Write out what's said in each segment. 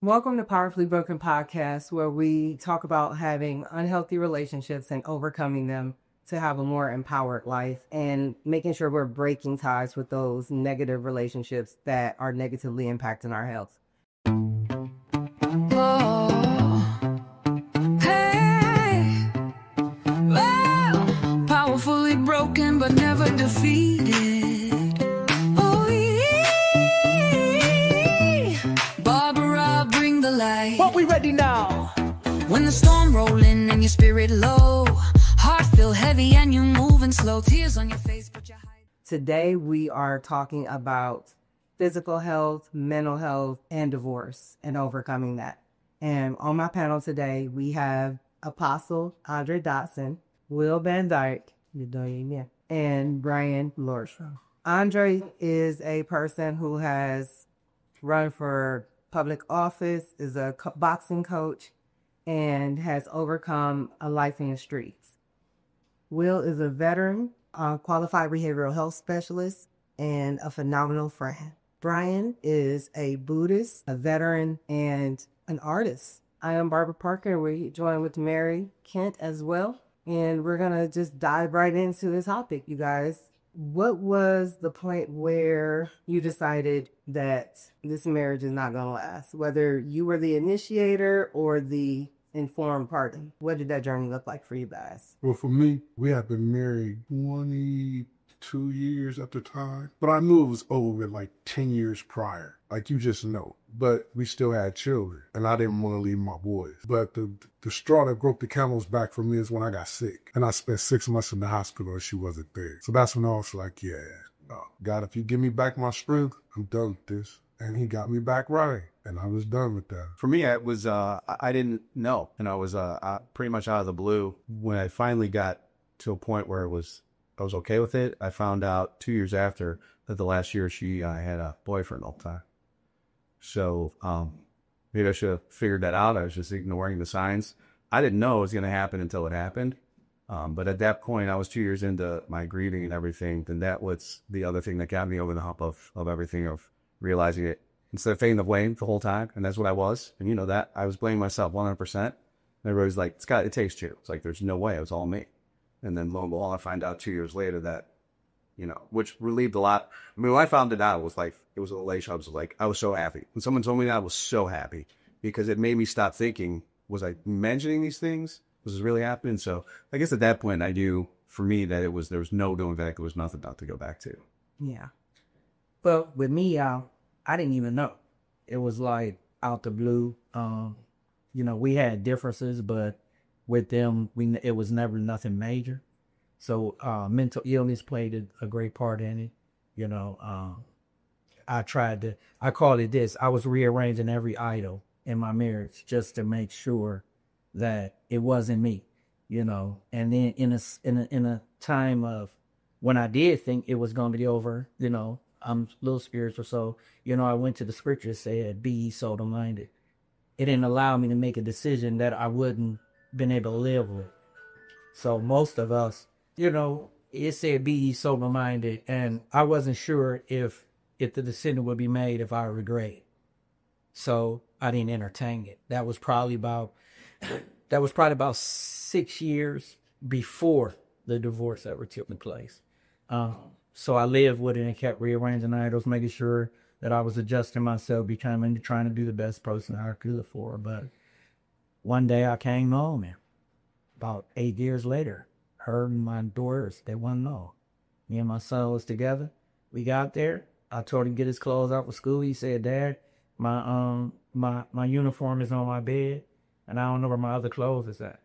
Welcome to Powerfully Broken Podcast, where we talk about having unhealthy relationships and overcoming them to have a more empowered life and making sure we're breaking ties with those negative relationships that are negatively impacting our health. Powerfully broken but never defeated. Oh, yeah. Barbara, bring the light. What we ready now? When the storm rolling and your spirit low, heart feel heavy and you moving slow, tears on your face but you're hiding. Today, we are talking about physical health, mental health, and divorce and overcoming that. And on my panel today, we have Apostle Andre Dodson, VanDyke, and Brian Nordstrom. Andre is a person who has run for public office, is a boxing coach, and has overcome a life in the streets. Will is a veteran, qualified behavioral health specialist, and a phenomenal friend. Brian is a Buddhist, a veteran, and an artist. I am Barbara Parker. We join with Mary Kent as well. And we're going to just dive right into the topic, you guys. What was the point where you decided that this marriage is not going to last? Whether you were the initiator or the informed party. What did that journey look like for you guys? Well, for me, we had been married 22 years at the time. But I knew it was over like 10 years prior. Like, you just know. But we still had children, and I didn't want to leave my boys. But the straw that broke the camel's back for me is when I got sick. And I spent 6 months in the hospital and she wasn't there. So that's when I was like, yeah, God, if you give me back my strength, I'm done with this. And he got me back right. And I was done with that. For me, it was, I didn't know. And I was pretty much out of the blue. When I finally got to a point where I was okay with it, I found out 2 years after that the last year she had a boyfriend all the time. So maybe I should have figured that out. I was just ignoring the signs. I didn't know it was going to happen until it happened. But at that point, I was 2 years into my grieving and everything. Then that was the other thing that got me over the hump of everything, of realizing it. Instead of taking the blame the whole time, and that's what I was. And you know that. I was blaming myself 100%. And everybody's like, it takes two. It's like, there's no way. It was all me. And then lo and behold, I find out 2 years later that, which relieved a lot. I mean, when I found it out, it was like, it was a relation. I was so happy. When someone told me that, I was so happy because it made me stop thinking, was I mentioning these things? Was this really happening? So I guess at that point, I knew for me that there was no going back. There was nothing not to go back to. Yeah. Well, with me, I didn't even know. It was like out the blue. We had differences, but with them, it was never nothing major. So mental illness played a great part in it. I called it this. I was rearranging every idol in my marriage just to make sure that it wasn't me, And then in a time of when I did think it was going to be over, I'm a little spiritual, so, I went to the scripture that said, be ye sober-minded. It didn't allow me to make a decision that I wouldn't been able to live with. So most of us, it said, be ye sober-minded, and I wasn't sure if the decision would be made if I regret it. So I didn't entertain it. That was probably about 6 years before the divorce ever took place. So I lived with it and kept rearranging idols, making sure that I was adjusting myself, becoming, trying to be the best person I could for her. But one day I came home, and about 8 years later, her and my daughters, they wouldn't know. Me and my son was together. We got there. I told him to get his clothes out for school. He said, Dad, my uniform is on my bed, and I don't know where my other clothes is at.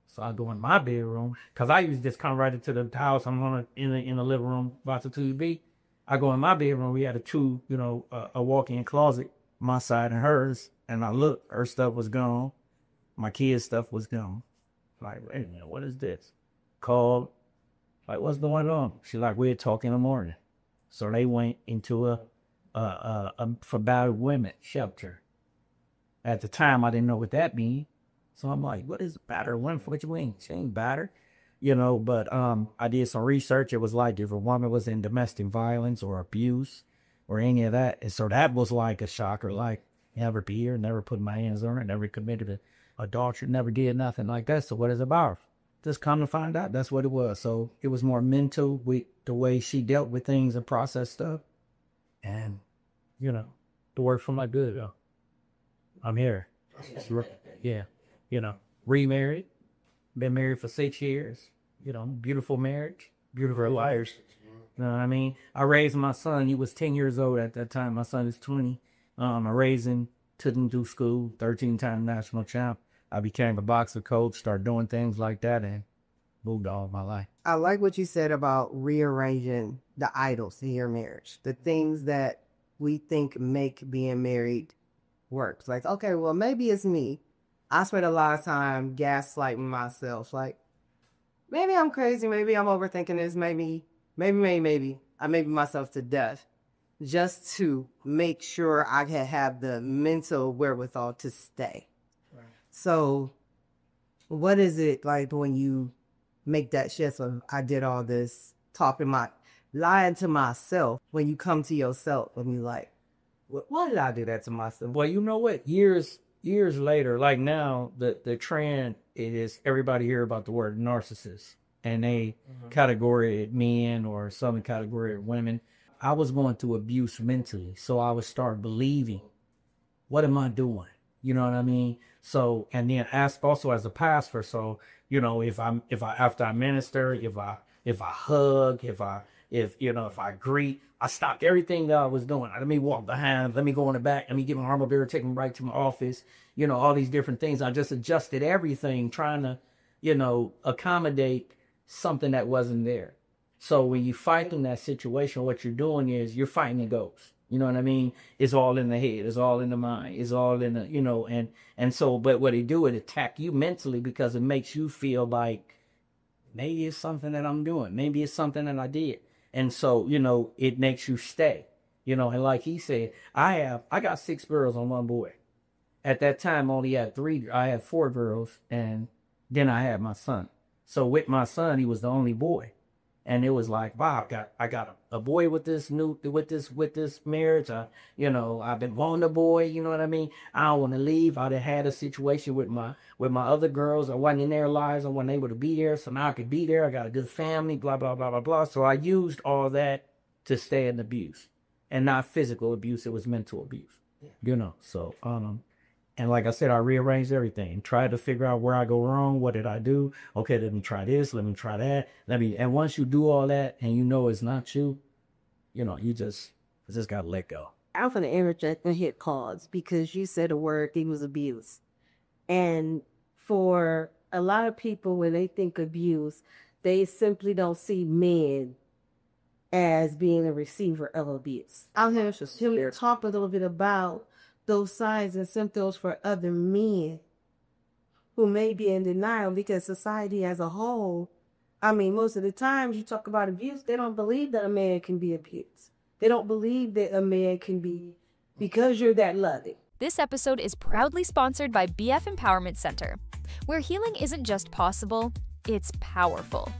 So I go in my bedroom, because I usually just come right into the house. I'm in the living room watching TV. I go in my bedroom. We had a walk-in closet, my side and hers. And I look, her stuff was gone. My kids' stuff was gone. Like, wait a minute, what is this? Called, like, what's going on? She's like, we'll talk in the morning. So they went into a for battered women shelter. At the time, I didn't know what that means. So I'm like, what is battered women? What you mean? She ain't battered. But I did some research. It was like if a woman was in domestic violence or abuse or any of that. And so that was like a shocker. Like, never beat her, never put my hands on her, never committed adultery, never did nothing like that. So what is it about? Just come to find out, that's what it was. So it was more mental with the way she dealt with things and processed stuff. And, you know, to work for my good, though. I'm here. Yeah. You know, remarried. Been married for 6 years. You know, beautiful marriage. Beautiful lives. You know what I mean? I raised my son. He was 10 years old at that time. My son is 20. I raised him, took him through school, 13-time national champ. I became a boxer coach, started doing things like that, and moved all my life. I like what you said about rearranging the idols in your marriage, the things that we think make being married work. Like, okay, well, maybe it's me. I spent a lot of time gaslighting myself. Like, maybe I'm crazy. Maybe I'm overthinking this. Maybe I maybe myself to death just to make sure I can have the mental wherewithal to stay. Right. So what is it like when you make that shift of I did all this lying to myself, when you come to yourself and you like, why did I do that to myself? Well, you know what? Years later, like now, the trend is everybody hear about the word narcissist, and they category it men or some category it women. I was going through abuse mentally, so I would start believing, what am I doing? You know what I mean? So, and then also as a pastor, so, you know, if after I minister, if I hug, if I greet, I stopped everything that I was doing. Let me walk behind, let me go in the back, let me get my armor bearer, take him right to my office, you know, all these different things. I just adjusted everything, trying to, you know, accommodate something that wasn't there. So when you fight in that situation, what you're doing is you're fighting the ghost. You know what I mean? It's all in the head. It's all in the mind. It's all in the, you know, and so, but what it do, it attack you mentally because it makes you feel like maybe it's something that I'm doing. Maybe it's something that I did. And so, you know, it makes you stay, you know, and like he said, I got 6 girls and 1 boy. At that time, I had 4 girls, and then I had my son. So with my son, he was the only boy. And it was like, wow, I got a boy with this marriage. You know, I've been wanting a boy. You know what I mean? I don't want to leave. I had a situation with my other girls. I wasn't in their lives. I wasn't able to be there. So now I could be there. I got a good family. Blah blah blah blah blah. So I used all that to stay in abuse, and not physical abuse. It was mental abuse. You know. So and like I said, I rearranged everything, tried to figure out where I go wrong. What did I do? Okay, let me try this. Let me try that. And once you do all that and you know it's not you, you know, you just got to let go. I'm going to interject and hit pause because you said a word, it was abuse. And for a lot of people, when they think abuse, they simply don't see men as being a receiver of abuse. I'm going to talk a little bit about those signs and symptoms for other men who may be in denial, because society as a whole, I mean, most of the times you talk about abuse, they don't believe that a man can be abused. They don't believe that a man can be, because you're that loving. This episode is proudly sponsored by BF Empowerment Center, where healing isn't just possible, it's powerful.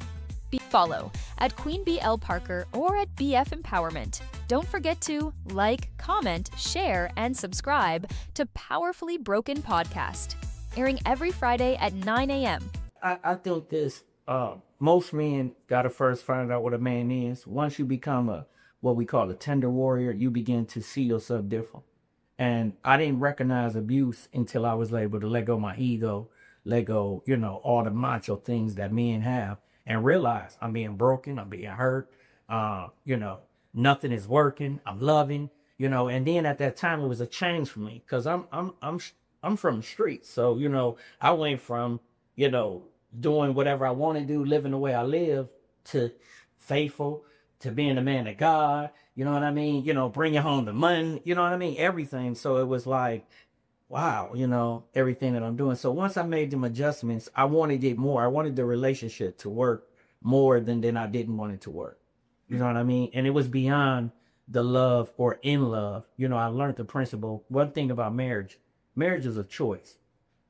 Follow at Queen BL Parker or at BF Empowerment. Don't forget to like, comment, share, and subscribe to Powerfully Broken Podcast, airing every Friday at 9 a.m. I think this, most men got to first find out what a man is. Once you become what we call a tender warrior, you begin to see yourself different. And I didn't recognize abuse until I was able to let go of my ego, let go, you know, all the macho things that men have, and realize I'm being broken, I'm being hurt, you know, nothing is working, I'm loving, you know. And then at that time it was a change for me, because I'm from the streets. So, you know, I went from, you know, doing whatever I want to do, living the way I live, to faithful, to being a man of God, you know what I mean? You know, bringing home the money, you know what I mean? Everything. So it was like, wow, you know, everything that I'm doing. So once I made them adjustments, I wanted it more. I wanted the relationship to work more than I didn't want it to work. You know what I mean? And it was beyond the love or in love. You know, I learned the principle. One thing about marriage is a choice.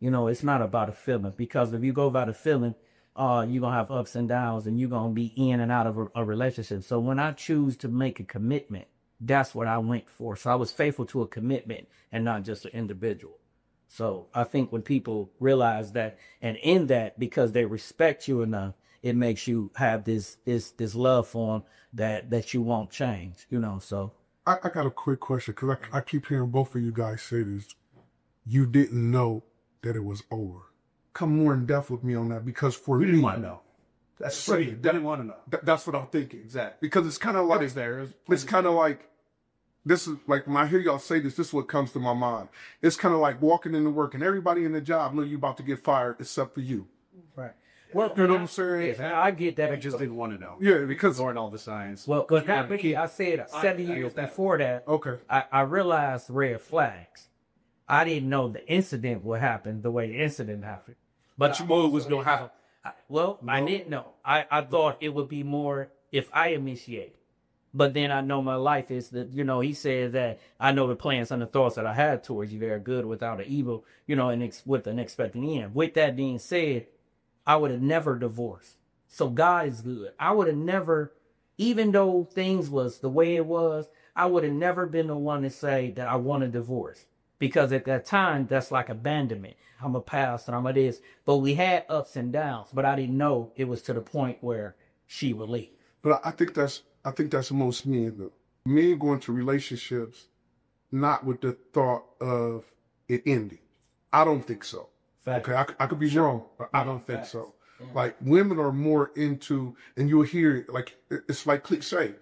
You know, it's not about a feeling, because if you go by the feeling, you're going to have ups and downs, and you're going to be in and out of a relationship. So when I choose to make a commitment, that's what I went for. So I was faithful to a commitment and not just an individual. So I think when people realize that, and in that, because they respect you enough, it makes you have this love for them that you won't change, you know. So I got a quick question, because I keep hearing both of you guys say this. You didn't know that it was over. Come more in depth with me on that, because for me, didn't want to know. That's right. You didn't want to know. That's what I'm thinking. Exactly. Because it's kind of like, it's kind of like, this is like, when I hear y'all say this is what comes to my mind. It's kind of like walking into work and everybody in the job know you about to get fired except for you. right. Well, you know what I'm saying? I get that. I just didn't want to know. Yeah, because Ignoring all the signs. Well, because I said 7 years before that, okay, I realized red flags. I didn't know the incident would happen the way the incident happened. But you knew it was going to happen. I didn't know. I thought it would be more if I initiated. But then I know my life is that, you know, he said that I know the plans and the thoughts that I had towards you. They're good without an evil, you know, and with an expecting end. With that being said, I would have never divorced. So God is good. I would have never, even though things was the way it was, I would have never been the one to say that I want a divorce. Because at that time, that's like abandonment. I'm a pastor, I'm a this. But we had ups and downs, but I didn't know it was to the point where she would leave. But I think that's most men, though. Men go into relationships not with the thought of it ending. I don't think so. Fact. Okay, I could be wrong, but I don't think so. Like, women are more into, and you'll hear it, like, it's like cliche,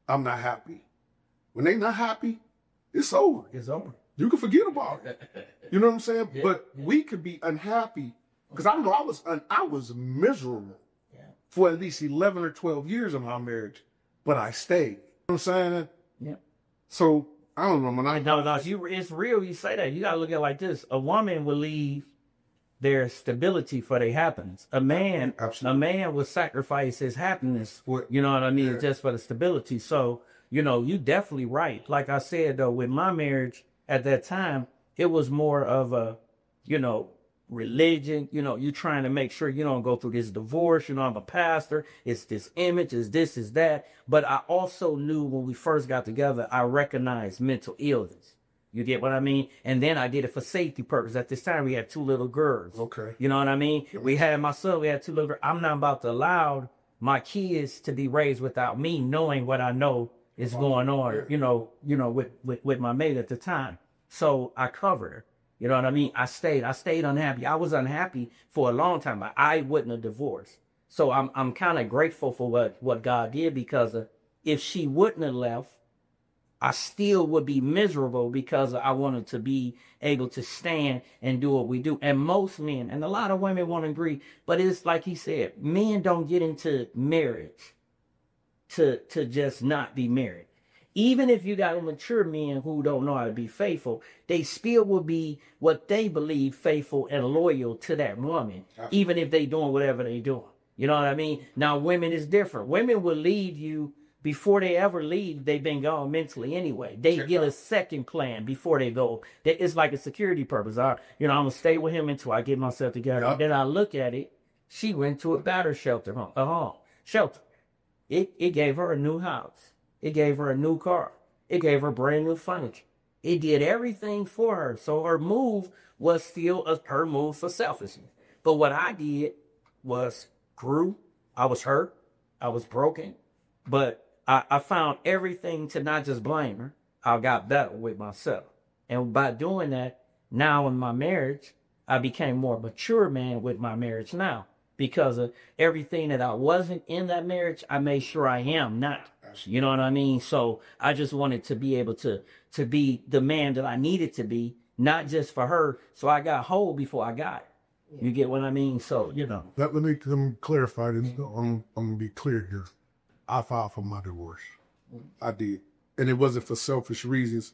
I'm not happy. When they not happy, it's over. It's over. You can forget about it. You know what I'm saying? Yeah. But we could be unhappy, because I know I was miserable for at least 11 or 12 years of my marriage, but I stayed. You know what I'm saying? Yeah. So, I don't know. It's real. You say that. You got to look at it like this. A woman will leave their stability for their happiness. A man will sacrifice his happiness, you know what I mean, just for the stability. So, you know, you definitely right. Like I said, though, with my marriage at that time, it was more of a, you know, religion. You know, you trying to make sure you don't go through this divorce. You know, I'm a pastor. It's this image, it's this, is that. But I also knew when we first got together, I recognized mental illness. You get what I mean? And then I did it for safety purposes. At this time, we had 2 little girls. Okay. You know what I mean? We had my son, we had 2 little girls. I'm not about to allow my kids to be raised without me knowing what I know is going on, you know, with my mate at the time. So I covered her. You know what I mean? I stayed unhappy. I was unhappy for a long time. I wouldn't have divorced. So I'm kind of grateful for what God did, because if she wouldn't have left, I still would be miserable, because I wanted to be able to stand and do what we do. And most men, and a lot of women won't agree, but it's like he said, men don't get into marriage to just not be married. Even if you got mature men who don't know how to be faithful, they still will be what they believe faithful and loyal to that woman, even if they doing whatever they doing. You know what I mean? Now, women is different. Women will leave you before they ever leave. They've been gone mentally anyway. They get a second plan before they go. It's like a security purpose. I'm going to stay with him until I get myself together. Yep. Then I look at it. She went to a battered shelter, shelter. It gave her a new house. It gave her a new car. It gave her brand new furniture. It did everything for her. So her move was still her move for selfishness. But what I did was grew. I was hurt. I was broken. But I found everything to not just blame her. I got better with myself. And by doing that, now in my marriage, I became more mature man with my marriage now. Because of everything that I wasn't in that marriage, I made sure I am not. You know what I mean? So I just wanted to be able to be the man that I needed to be, not just for her. So I got whole before I got it. You get what I mean? So, you know. Let me clarify this. I'm going to be clear here. I filed for my divorce. I did. And it wasn't for selfish reasons.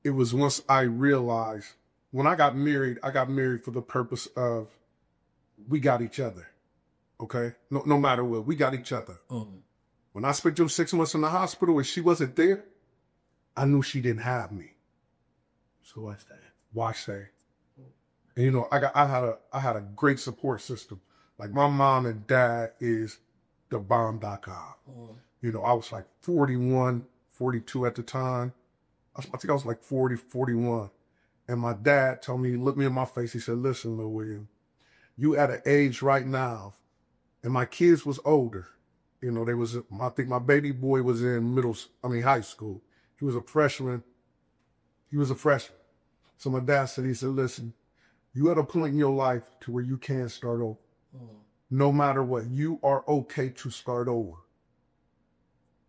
It was once I realized, when I got married for the purpose of, we got each other. Okay? No matter what, we got each other. Mm-hmm. When I spent those 6 months in the hospital and she wasn't there, I knew she didn't have me. So why stay? Why stay? And you know, I had a great support system. Like, my mom and dad is the bomb.com. You know, I was like 41, 42 at the time. I think I was like 40, 41. And my dad told me, he looked me in my face, he said, listen, Lil William, you at an age right now, and my kids was older. You know, I think my baby boy was in high school. He was a freshman. So my dad said, he said, listen, you at a point in your life to where you can start over. No matter what, you are okay to start over.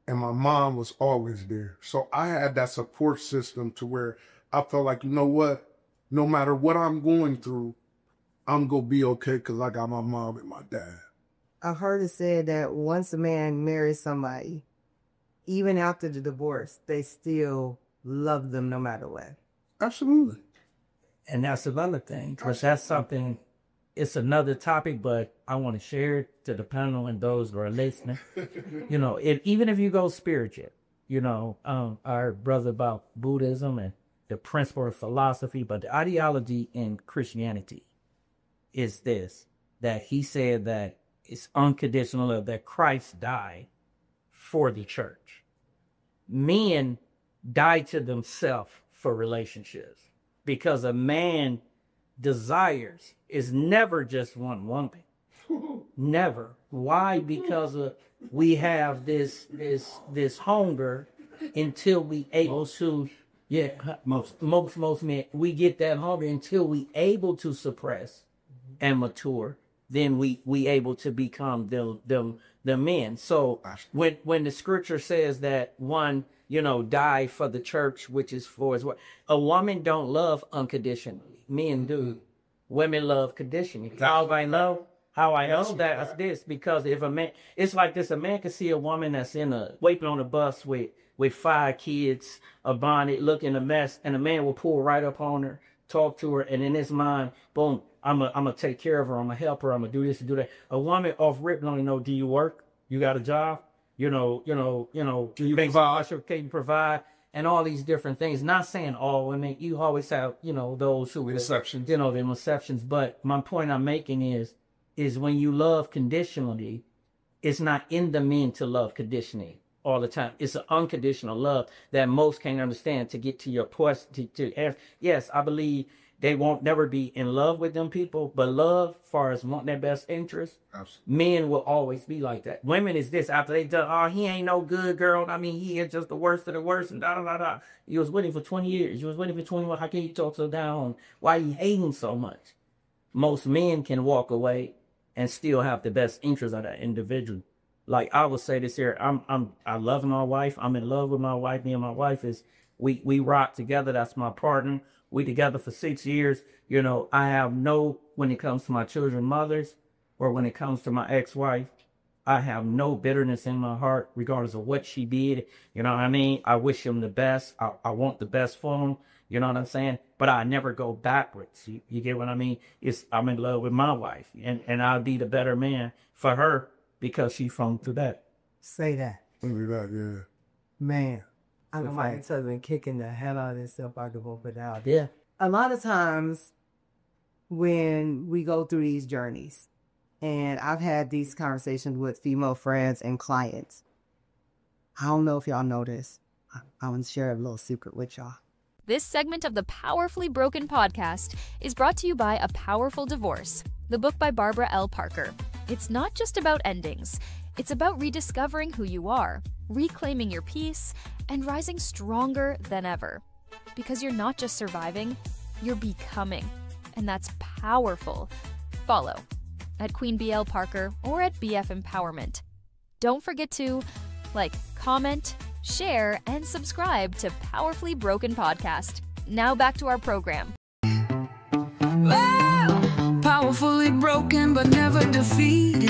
And my mom was always there. So I had that support system to where I felt like, you know what, no matter what I'm going through, I'm going to be okay because I got my mom and my dad. I've heard it said that once a man marries somebody, even after the divorce, they still love them no matter what. Absolutely. And that's another thing, because that's something, it's another topic, but I want to share it to the panel and those who are listening. You know, even if you go spiritual, you know, our brother about Buddhism and the principle of philosophy, but the ideology in Christianity is this, that he said that it's unconditional love, that Christ died for the church. Men die to themselves for relationships because a man desires is never just one woman. Never. Why? Because we have this hunger until we able to, most men, we get that hunger until we able to suppress and mature. Then we able to become the men. So when the scripture says that one, you know, die for the church, which is for his wife, a woman don't love unconditionally. Men do. Women love conditionally. How I know that's this, because if a man, it's like this, a man can see a woman that's waiting on a bus with 5 kids, a bonnet, looking a mess, and a man will pull right up on her, talk to her, and in his mind, boom, I'm gonna take care of her, I'm gonna help her, I'm gonna do this and do that. A woman off rip don't know, do you work? You got a job? You know, do you provide? Can you provide? And all these different things. Not saying all women, you always have, you know, those who exceptions. You know, the exceptions. But my point I'm making is when you love conditionally, it's not in the men to love conditionally all the time. It's an unconditional love that most can't understand. To get to your question, to ask, yes, I believe they won't never be in love with them people, but love, far as want their best interest, absolutely. Men will always be like that. Women is this, after they done, oh, he ain't no good girl. I mean, he is just the worst of the worst, and da-da-da-da. You was with him for 20 years. You was with him for 21. How can you talk so down? Why you hating so much? Most men can walk away and still have the best interest of that individual. Like I would say this here, I love my wife. I'm in love with my wife. Me and my wife we rock together. That's my partner. We together for 6 years. You know, I have when it comes to my children's mothers or when it comes to my ex-wife, I have no bitterness in my heart, regardless of what she did. You know what I mean? I wish him the best. I want the best for him. You know what I'm saying? But I never go backwards. You get what I mean? I'm in love with my wife, and I'll be the better man for her because she from through that. Say that. Only that, yeah. Man. I know my ex-husband kicking the hell out of himself. I could put it out. Yeah. A lot of times when we go through these journeys, and I've had these conversations with female friends and clients, I don't know if y'all know this. I want to share a little secret with y'all. This segment of the Powerfully Broken podcast is brought to you by A Powerful Divorce, the book by Barbara L. Parker. It's not just about endings. It's about rediscovering who you are, reclaiming your peace, and rising stronger than ever. Because you're not just surviving, you're becoming. And that's powerful. Follow at Queen BL Parker or at BF Empowerment. Don't forget to comment, share, and subscribe to Powerfully Broken Podcast. Now back to our program. Powerfully broken but never defeated.